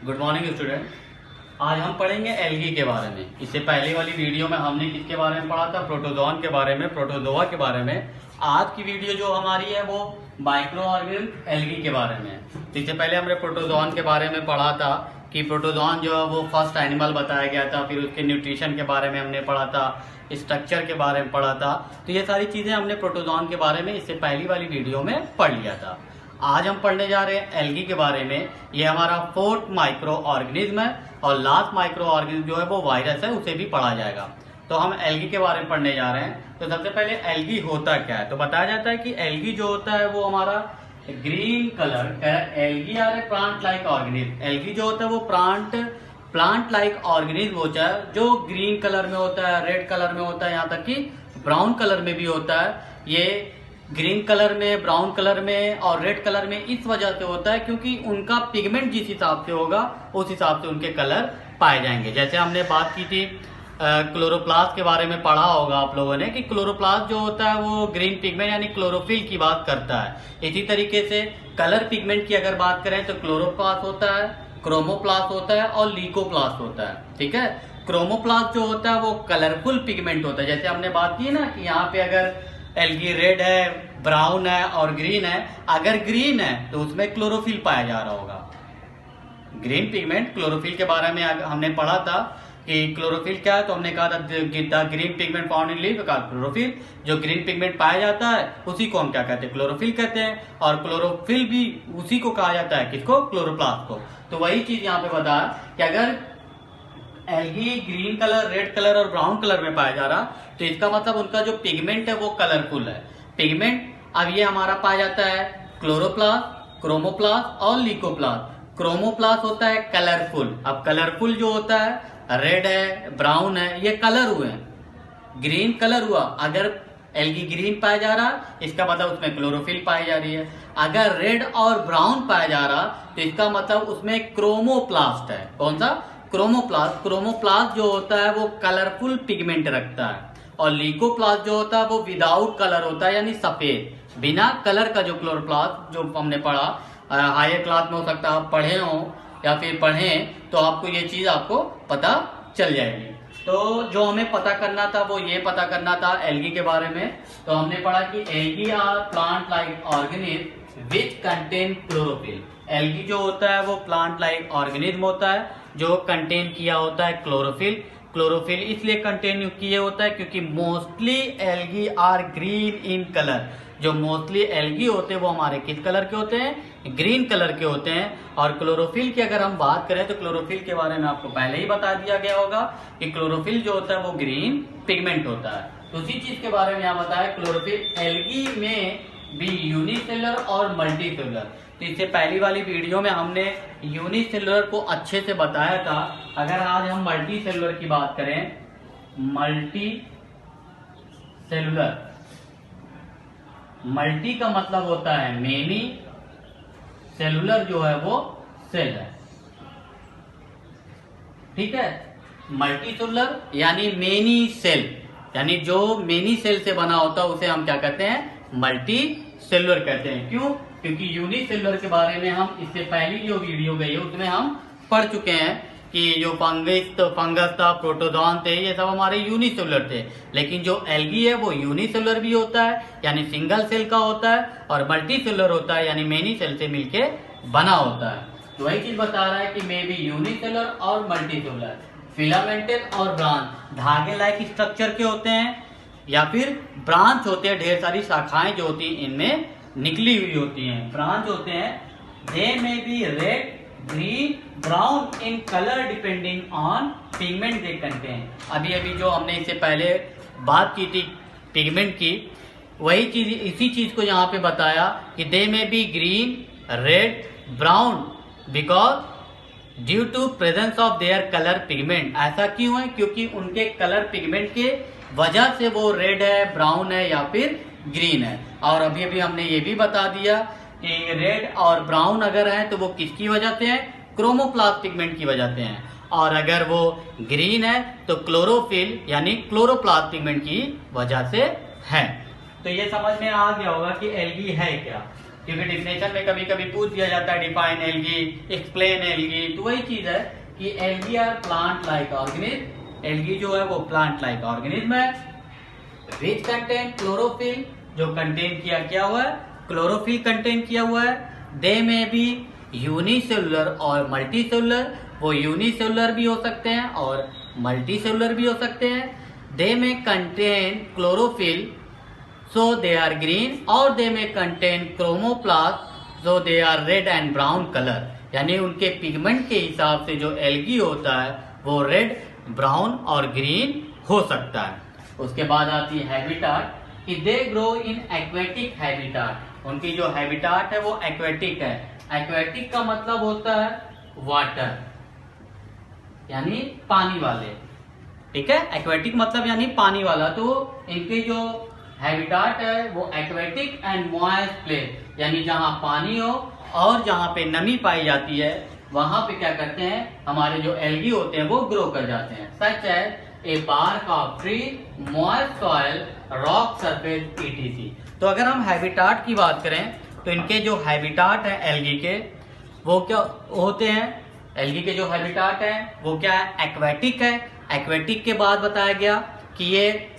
Good morning student. आज हम पढ़ेंगे एल्गी के बारे में। इससे पहले वाली वीडियो में हमने किसके बारे में पढ़ा था? प्रोटोजोन के बारे में, प्रोटोजोआ के बारे में। आज की वीडियो जो हमारी है वो माइक्रो ऑर्गेनिज्म एल्गी के बारे में है। इससे पहले हमने प्रोटोजोन के बारे में पढ़ा था कि प्रोटोजोन जो है वो फर्स्ट एनिमल बताया गया था, फिर उसके न्यूट्रिशन के बारे में हमने पढ़ा था, स्ट्रक्चर के बारे में पढ़ा था। तो ये सारी चीजें हमने प्रोटोजोन के बारे में इससे पहली वाली वीडियो में पढ़ लिया था। आज हम पढ़ने जा रहे हैं एल्गी के बारे में। ये हमारा फोर्थ माइक्रो ऑर्गेनिज्म है और लास्ट माइक्रो ऑर्गेनिज्म जो है वो वायरस है, उसे भी पढ़ा जाएगा। तो हम एल्गी के बारे में पढ़ने जा रहे हैं। तो सबसे पहले एल्गी होता क्या है? तो बताया जाता है कि एल्गी जो होता है वो हमारा green colour, algae are a plant like organism. Algae जो होता है वो प्लांट लाइक ऑर्गेनिज्म होता है जो ग्रीन कलर में होता है, रेड कलर में होता है, यहाँ तक कि ब्राउन कलर में भी होता है। ये ग्रीन कलर में, ब्राउन कलर में और रेड कलर में इस वजह से होता है क्योंकि उनका पिगमेंट जिस हिसाब से होगा उस हिसाब से उनके कलर पाए जाएंगे। जैसे हमने बात की थी क्लोरोप्लास्ट के बारे में, पढ़ा होगा आप लोगों ने कि क्लोरोप्लास्ट जो होता है वो ग्रीन पिगमेंट यानी क्लोरोफिल की बात करता है। इसी तरीके से कलर पिगमेंट की अगर बात करें तो क्लोरोप्लास्ट होता है, क्रोमोप्लास्ट होता है और लीकोप्लास्ट होता है। ठीक है, क्रोमोप्लास्ट जो होता है वो कलरफुल पिगमेंट होता है। जैसे हमने बात की ना कि यहाँ पे अगर एल्गी रेड है, ब्राउन है और ग्रीन है, अगर ग्रीन है तो उसमें क्लोरोफिल पाया जा रहा होगा। ग्रीन पिगमेंट क्लोरोफिल के बारे में हमने पढ़ा था कि क्लोरोफिल क्या है, तो हमने कहा था the green pigment found in leaf का क्लोरोफिल। जो ग्रीन पिगमेंट पाया जाता है उसी को हम क्या कहते हैं? क्लोरोफिल कहते हैं। और क्लोरोफिल भी उसी को कहा जाता है, किसको? क्लोरोप्लास्ट को। तो वही चीज यहाँ पे बताया कि अगर algae green colour, red colour और ब्राउन कलर में पाया जा रहा तो इसका मतलब उनका जो पिगमेंट है वो कलरफुल है। पिगमेंट अब ये हमारा पाया जाता है क्लोरोप्लास्ट, क्रोमोप्लास्ट और लीकोप्लास्ट। क्रोमोप्लास्ट होता है कलरफुल। अब कलरफुल जो होता है रेड है, ब्राउन है, ये कलर हुए। ग्रीन कलर हुआ, अगर एल्गी ग्रीन पाया जा रहा इसका मतलब उसमें क्लोरोफिल पाई जा रही है। अगर रेड और ब्राउन पाया जा रहा तो इसका मतलब उसमें क्रोमोप्लास्ट है। कौन सा? क्रोमोप्लास्ट। क्रोमोप्लास्ट जो होता है वो कलरफुल पिगमेंट रखता है और लीकोप्लास्ट जो होता है वो विदाउट कलर होता है, यानी सफेद बिना कलर का। जो क्लोरोप्लास्ट जो हमने पढ़ा हायर क्लास में, हो सकता है आप पढ़े हो या फिर पढ़ें तो आपको ये चीज आपको पता चल जाएगी। तो जो हमें पता करना था वो ये पता करना था एल्गी के बारे में। तो हमने पढ़ा कि algae are plant like organism which contain chlorophyll. Algae जो होता है वो प्लांट लाइक ऑर्गेनिज्म होता है जो कंटेन किया होता है क्लोरोफिल। क्लोरोफिल इसलिए कंटेन किए होता है क्योंकि mostly algae are green in colour. जो मोस्टली एल्गी होते हैं वो हमारे किस कलर के होते हैं? ग्रीन कलर के होते हैं। और क्लोरोफिल की अगर हम बात करें तो क्लोरोफिल के बारे में आपको पहले ही बता दिया गया होगा कि क्लोरोफिल जो होता है वो ग्रीन पिगमेंट होता है। तो उसी चीज के बारे में यहाँ बताया क्लोरोफिल एल्गी में भी यूनिसेलुलर और मल्टीसेलुलर। तो इससे पहली वाली वीडियो में हमने यूनिसेलुलर को अच्छे से बताया था। अगर आज हम मल्टी सेलुलर की बात करें, मल्टी सेलुलर, मल्टी का मतलब होता है मेनी, सेलुलर जो है वो सेल है। ठीक है, मल्टी सेलुलर यानी मेनी सेल, यानी जो मेनी सेल से बना होता है उसे हम क्या कहते हैं? मल्टी सेलुलर कहते हैं। क्यों? क्योंकि यूनिसेलुलर के बारे में हम इससे पहली जो वीडियो गई है उसमें हम पढ़ चुके हैं कि जो फंगस था, प्रोटोजोन थे, ये सब हमारे यूनिसेलुलर थे। लेकिन जो एल्गी है वो यूनिसेलुलर भी होता है यानी सिंगल सेल का होता है, और मल्टी सेलुलर होता है यानी मेनी सेल से मिलके बना होता है। तो वही चीज बता रहा है कि मे बी यूनिसेलुलर और मल्टी सेलुलर। फिलामेंटेड और ब्रांच, धागे लाइक स्ट्रक्चर के होते हैं या फिर ब्रांच होते हैं, ढेर सारी शाखाएं जो होती हैं इनमें निकली हुई होती हैं। ब्रांच होते हैं, they may be red, green, brown in colour depending on pigment they contain. अभी जो हमने इससे पहले बात की थी पिगमेंट की, वही चीज, इसी चीज को यहाँ पे बताया कि they may be green, red, brown because due to presence of their colour pigment. ऐसा क्यों है? क्योंकि उनके कलर पिगमेंट के वजह से वो रेड है, ब्राउन है या फिर ग्रीन है। और अभी हमने ये भी बता दिया कि रेड और ब्राउन अगर है तो वो किसकी वजह से है? क्रोमोप्लास्ट पिगमेंट की वजह से है। और अगर वो ग्रीन है तो क्लोरोफिल यानी क्लोरोप्लास्ट पिगमेंट की वजह से है। तो ये समझ में आ गया होगा कि एल्गी है क्या। क्योंकि डिफिनेशन में कभी कभी पूछ दिया जाता है डिफाइन एल्गी, एक्सप्लेन एल्गी, तो वही चीज है कि algae are plant like organism. Algae जो है वो प्लांट लाइक ऑर्गेनिज्म है विच कंटेन क्लोरोफिल, जो कंटेन किया हुआ है क्लोरोफिल कंटेन किया हुआ है। दे में बी यूनिसेलुलर और मल्टीसेलुलर, वो यूनिसेलुलर भी हो सकते हैं और मल्टीसेलुलर भी हो सकते हैं। दे में contain chlorophyll so they are green और they may contain chromoplast so they are red and brown color, यानी उनके पिगमेंट के हिसाब से जो एल्गी होता है वो रेड, ब्राउन और ग्रीन हो सकता है। उसके बाद आती है हैबिटाट कि they grow in aquatic habitat, उनकी जो हैबिटाट है वो एक्वेटिक है। एक्वेटिक का मतलब होता है वाटर यानी पानी वाले, ठीक है, एक्वेटिक मतलब यानी पानी वाला। तो इनके जो हैबिटाट है वो एक्वेटिक एंड मॉइस्ट प्लेस, यानी जहां पानी हो और जहां पे नमी पाई जाती है वहां पे क्या करते हैं हमारे जो एल्गी होते हैं वो ग्रो कर जाते हैं। सच है a bark of tree, moist soil, rock surface etc। तो अगर हम हैबिटाट की बात करें तो इनके जो हैबिटाट है एल्गी के वो क्या होते हैं, एल्गी के जो हैबिटाट है वो क्या है, एक्वेटिक है। एक्वेटिक के बाद बताया गया कि ये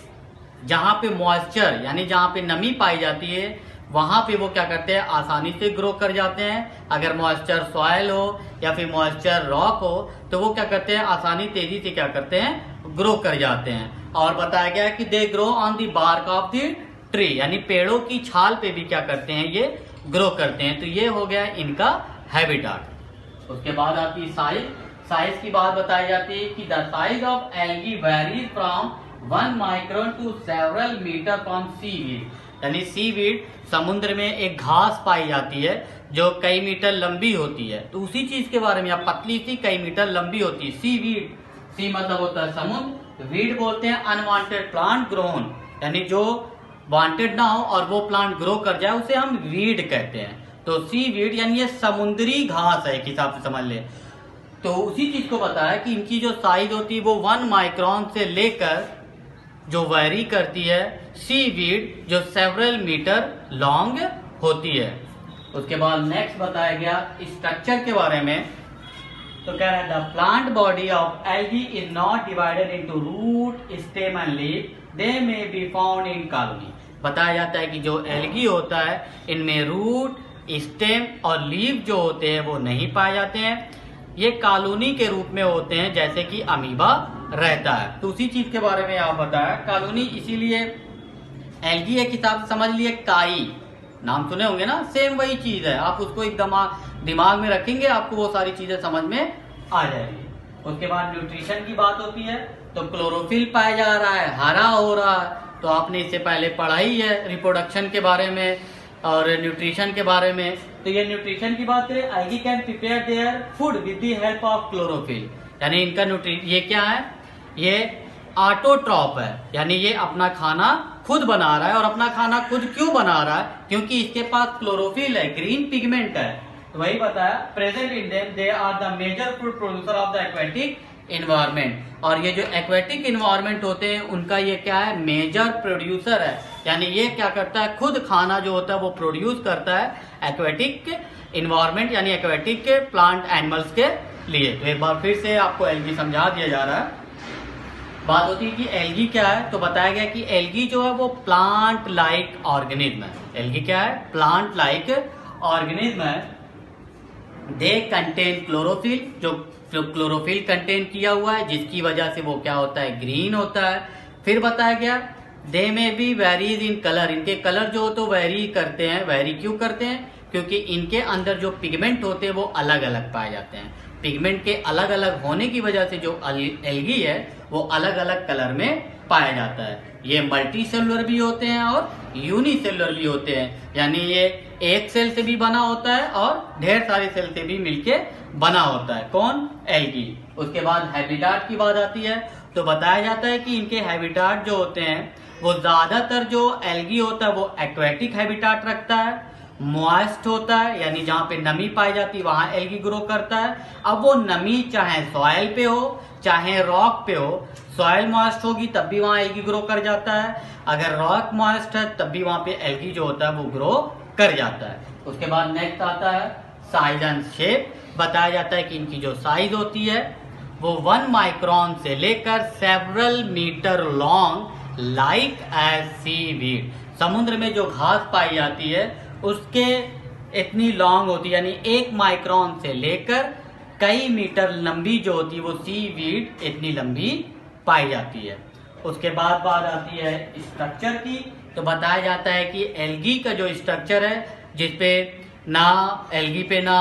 जहां पे मॉइस्चर यानी जहां पे नमी पाई जाती है वहां पे वो क्या करते हैं आसानी से ग्रो कर जाते हैं। अगर मॉइस्चर सॉइल हो या फिर मॉइस्चर रॉक हो तो वो क्या करते हैं आसानी तेजी से क्या करते हैं ग्रो कर जाते हैं। और बताया गया कि they grow on the bark of the tree, यानी पेड़ों की छाल पे भी क्या करते हैं ये ग्रो करते हैं। तो ये हो गया इनका हैबिटाट। उसके बाद आती है साइज। साइज की बात बताई जाती है कि the size of algae varies from 1 micron to several metre from seaweed, यानी सीवीड समुद्र में एक घास पाई जाती है जो कई मीटर लंबी होती है। तो उसी चीज के बारे में या पतली सी कई मीटर लंबी होती है सीवीड। सी मतलब होता है समुद्र, वीड बोलते हैं अनवांटेड प्लांट ग्रोन, यानी जो वांटेड ना हो और वो प्लांट ग्रो कर जाए उसे हम वीड कहते हैं। तो सीवीड यानी ये समुद्री घास है एक हिसाब से समझ ले। तो उसी चीज को बताया कि इनकी जो साइज होती है वो 1 माइक्रोन से लेकर जो वैरी करती है सीवीड जो सेवरल मीटर लॉन्ग होती है। उसके बाद नेक्स्ट बताया गया स्ट्रक्चर के बारे में। तो कह रहा है the plant body of algae is not divided into root, stem and leaf, they may be found in colony. बताया जाता है कि जो एल्गी होता है इनमें रूट, स्टेम और लीफ जो होते हैं वो नहीं पाए जाते हैं, ये कॉलोनी के रूप में होते हैं जैसे कि अमीबा रहता है। तो उसी चीज के बारे में आप बताया कॉलोनी, इसीलिए एल्गी एक हिसाब से समझ लिए काई, नाम सुने होंगे ना, सेम वही चीज है। आप उसको एक दिमाग में रखेंगे आपको वो सारी चीजें समझ में आ जाएगी। उसके बाद न्यूट्रिशन की बात होती है तो क्लोरोफिल पाया जा रहा है, हरा हो रहा है, तो आपने इससे पहले पढ़ा ही है रिप्रोडक्शन के बारे में और न्यूट्रिशन के बारे में। तो ये न्यूट्रिशन की बात करें, algae can prepare their food with the help of chlorophyll, यानी इनका ये क्या है, ये ऑटोट्रॉप है, यानी ये अपना खाना खुद बना रहा है। और अपना खाना खुद क्यों बना रहा है, क्योंकि इसके पास क्लोरोफिल है, ग्रीन पिगमेंट है। तो वही बताया present in them they are the major food producer of the aquatic environment. और ये जो एक्वेटिक इन्वायरमेंट होते हैं उनका ये क्या है, मेजर प्रोड्यूसर है, यानी ये क्या करता है खुद खाना जो होता है वो प्रोड्यूस करता है एक्वेटिक इन्वायरमेंट यानी एक्वेटिक प्लांट एनिमल्स के लिए। तो एक बार फिर से आपको एल्गी समझा दिया जा रहा है। बात होती है कि एल्गी क्या है, तो बताया गया कि एल्गी जो है वो प्लांट लाइक ऑर्गेनिज्म है। एल्गी क्या है, प्लांट लाइक ऑर्गेनिज्म है। दे कंटेन क्लोरोफिल, जो क्लोरोफिल कंटेन किया हुआ है जिसकी वजह से वो क्या होता है ग्रीन होता है। फिर बताया गया दे में बी वेरीज इन कलर, इनके कलर जो तो वेरी करते हैं। वेरी क्यों करते हैं, क्योंकि इनके अंदर जो पिगमेंट होते हैं वो अलग अलग पाए जाते हैं। पिगमेंट के अलग अलग होने की वजह से जो एल्गी है वो अलग अलग कलर में पाया जाता है। ये मल्टी सेलुलर भी होते हैं और यूनिसेलुलर भी होते हैं, यानी ये एक सेल से भी बना होता है और ढेर सारे सेल से भी मिलके बना होता है। कौन, एल्गी। उसके बाद हैबिटाट की बात आती है तो बताया जाता है कि इनके हैबिटाट जो होते हैं वो ज्यादातर जो एल्गी होता है वो एक्वेटिक हैबिटाट रखता है, मॉइस्ट होता है, यानी जहां पे नमी पाई जाती है वहां एल्गी ग्रो करता है। अब वो नमी चाहे सॉइल पे हो चाहे रॉक पे हो, सॉइल मॉइस्ट होगी तब भी वहां एल्गी ग्रो कर जाता है, अगर रॉक मॉइस्ट है तब भी वहां पे एल्गी जो होता है वो ग्रो कर जाता है। उसके बाद नेक्स्ट आता है साइज एंड शेप। बताया जाता है कि इनकी जो साइज होती है वो 1 माइक्रोन से लेकर several metre long like as seaweed. समुद्र में जो घास पाई जाती है उसके इतनी लॉन्ग होती है, यानी 1 माइक्रोन से लेकर कई मीटर लंबी जो होती है वो सीवीड इतनी लंबी पाई जाती है। उसके बाद बात आती है स्ट्रक्चर की। तो बताया जाता है कि एल्गी का जो स्ट्रक्चर है जिसपे ना एल्गी पे ना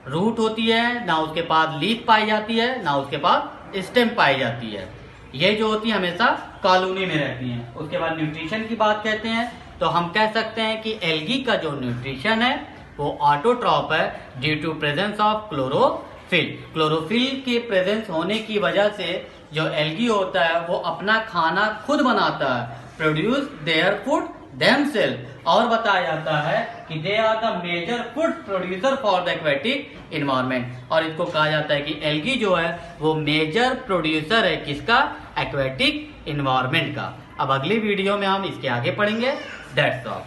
रूट होती है, ना उसके पास लीफ पाई जाती है, ना उसके पास स्टेम पाई जाती है, ये जो होती है हमेशा कॉलोनी में रहती हैं। उसके बाद न्यूट्रिशन की बात कहते हैं तो हम कह सकते हैं कि एल्गी का जो न्यूट्रिशन है वो ऑटोट्रॉप है due to presence of chlorophyll. Chlorophyll के प्रेजेंस होने की वजह से जो एल्गी होता है वो अपना खाना खुद बनाता है, प्रोड्यूस देयर फूड देमसेल्फ। और बताया जाता है कि they are the major food producer for the aquatic environment. और इसको कहा जाता है कि एल्गी जो है वो मेजर प्रोड्यूसर है किसका? एक्वेटिक इन्वायरमेंट का। अब अगली वीडियो में हम इसके आगे पढ़ेंगे। That's all.